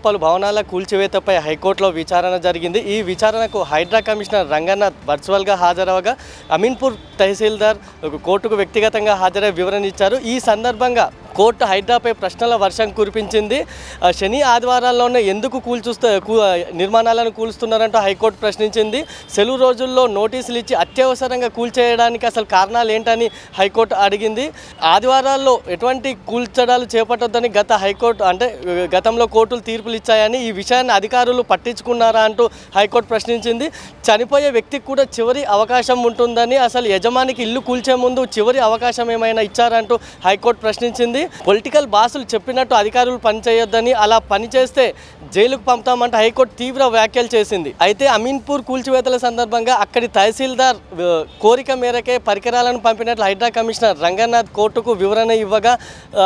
పలు భవనాల కూల్చివేతపై హైకోర్టులో విచారణ జరిగింది. ఈ విచారణకు హైడ్రా కమిషనర్ రంగనాథ్ వర్చువల్గా హాజరవగా అమీన్పూర్ తహసీల్దార్ కోర్టుకు వ్యక్తిగతంగా హాజరై వివరణ ఇచ్చారు. ఈ సందర్భంగా కోర్టు హైడ్రాపై ప్రశ్నల వర్షం కురిపించింది. శని ఆదివారాల్లోనే ఎందుకు నిర్మాణాలను కూల్స్తున్నారంటూ హైకోర్టు ప్రశ్నించింది. సెలవు రోజుల్లో నోటీసులు ఇచ్చి అత్యవసరంగా కూల్చేయడానికి అసలు కారణాలు ఏంటని హైకోర్టు అడిగింది. ఆదివారాల్లో ఎటువంటి కూల్చడాలు చేపట్టొద్దని గతంలో కోర్టులు తీర్పులు ఇచ్చాయని, ఈ విషయాన్ని అధికారులు పట్టించుకున్నారా అంటూ హైకోర్టు ప్రశ్నించింది. చనిపోయే వ్యక్తికి కూడా చివరి అవకాశం ఉంటుందని, అసలు యజమానికి ఇల్లు కూల్చే ముందు చివరి అవకాశం ఏమైనా ఇచ్చారంటూ హైకోర్టు ప్రశ్నించింది. పొలిటికల్ బాసులు చెప్పినట్టు అధికారులు పనిచేయొద్దని, అలా పనిచేస్తే జైలుకు పంపుతామంటే హైకోర్టు తీవ్ర వ్యాఖ్యలు చేసింది. అయితే అమీన్పూర్ కూల్చివేతల సందర్భంగా అక్కడి తహసీల్దార్ కోరిక మేరకే పరికరాలను పంపినట్లు హైడ్రా కమిషనర్ రంగనాథ్ కోర్టుకు వివరణ ఇవ్వగా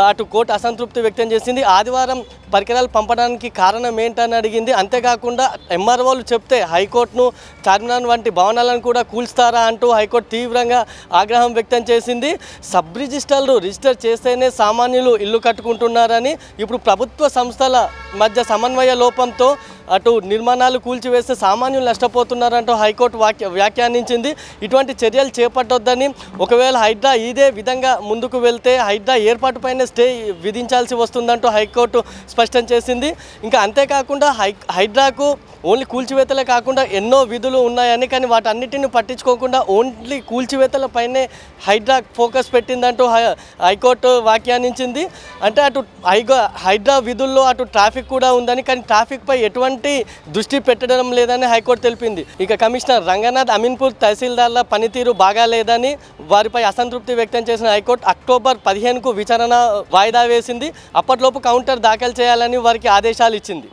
అటు కోర్టు అసంతృప్తి వ్యక్తం చేసింది. ఆదివారం పరికరాలు పంపడానికి కారణం ఏంటని అడిగింది. అంతేకాకుండా ఎంఆర్ఓలు చెప్తే హైకోర్టును, చార్మినార్ వంటి భవనాలను కూడా కూల్స్తారా అంటూ హైకోర్టు తీవ్రంగా ఆగ్రహం వ్యక్తం చేసింది. సబ్ రిజిస్టర్లు రిజిస్టర్ చేస్తేనే సామాన్యులు ఇల్లు కట్టుకుంటున్నారని, ఇప్పుడు ప్రభుత్వ సంస్థల మధ్య సమన్వయ లోపంతో అటు నిర్మాణాలు కూల్చివేస్తే సామాన్యులు నష్టపోతున్నారంటూ హైకోర్టు వ్యాఖ్యానించింది. ఇటువంటి చర్యలు చేపట్టొద్దని, ఒకవేళ హైడ్రా ఇదే విధంగా ముందుకు వెళ్తే హైడ్రా ఏర్పాటుపైన స్టే విధించాల్సి వస్తుందంటూ హైకోర్టు స్పష్టం చేసింది. ఇంకా అంతేకాకుండా హైడ్రాకు ఓన్లీ కూల్చివేతలే కాకుండా ఎన్నో విధులు ఉన్నాయని, కానీ వాటన్నిటిని పట్టించుకోకుండా ఓన్లీ కూల్చివేతలపైనే హైడ్రా ఫోకస్ పెట్టిందంటూ హైకోర్టు వ్యాఖ్యానించింది. అంటే అటు హైడ్రా విధుల్లో అటు ట్రాఫిక్ కూడా ఉందని, కానీ ట్రాఫిక్పై ఎటువంటి దృష్టి పెట్టడం లేదని హైకోర్టు తెలిపింది. ఇక కమిషనర్ రంగనాథ్ అమీన్పూర్ తహసీల్దార్ల పనితీరు బాగాలేదని వారిపై అసంతృప్తి వ్యక్తం చేసిన హైకోర్టు అక్టోబర్ 15కు విచారణ వాయిదా వేసింది. అప్పట్లోపు కౌంటర్ దాఖలు చేయాలని వారికి ఆదేశాలు ఇచ్చింది.